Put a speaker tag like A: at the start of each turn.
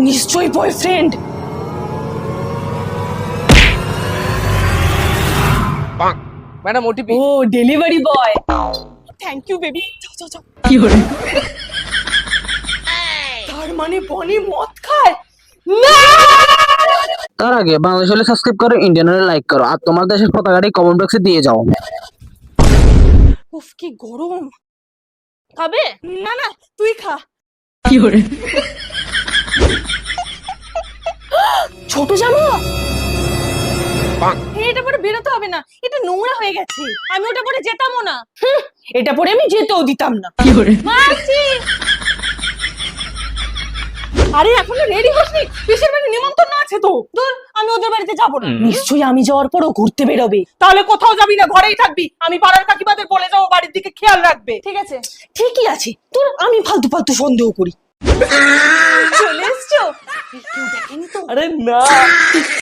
A: নিশ্চয়ই boyfriend.
B: Madam OTP.
A: ও delivery boy. Thank you baby. যাও যাও যাও। তার মানে বনি মদ খায় না।
C: তার আগে বাংলাদেশ হলে সাবস্ক্রাইব করো, ইন্ডিয়ান হলে লাইক করো, আর তোমার দেশের পতাকাটি কমেন্ট বক্সে দিয়ে যাও।
A: উফ কি গরম। খাবে? না না তুই খা। ছোট জামা। এটা পরে বেরোতে হবে না, এটা নোংরা হয়ে গেছে, আমি ওটা পরে যেতামও না। এটা পরে আমি যেতেও দিতাম না। মাসি আরে এখনো রেডি হসনি? পিসের বাড়ি নিমন্ত্রণ আছে তো। দূর, আমি ওদের বাড়িতে যাব না। নিশ্চয়ই আমি যাওয়ার পরও ঘুরতে বেরোবে। তাহলে কোথাও যাবি না, ঘরেই থাকবি। আমি পাড়ার কাকিমাদের বলে যাবো বাড়ির দিকে খেয়াল রাখবে। ঠিক আছে? ঠিকই আছে। তোর আমি ফালতু ফালতু সন্দেহ করি। চলে এসছো? কেউ দেখেনি তো?
B: আরে না।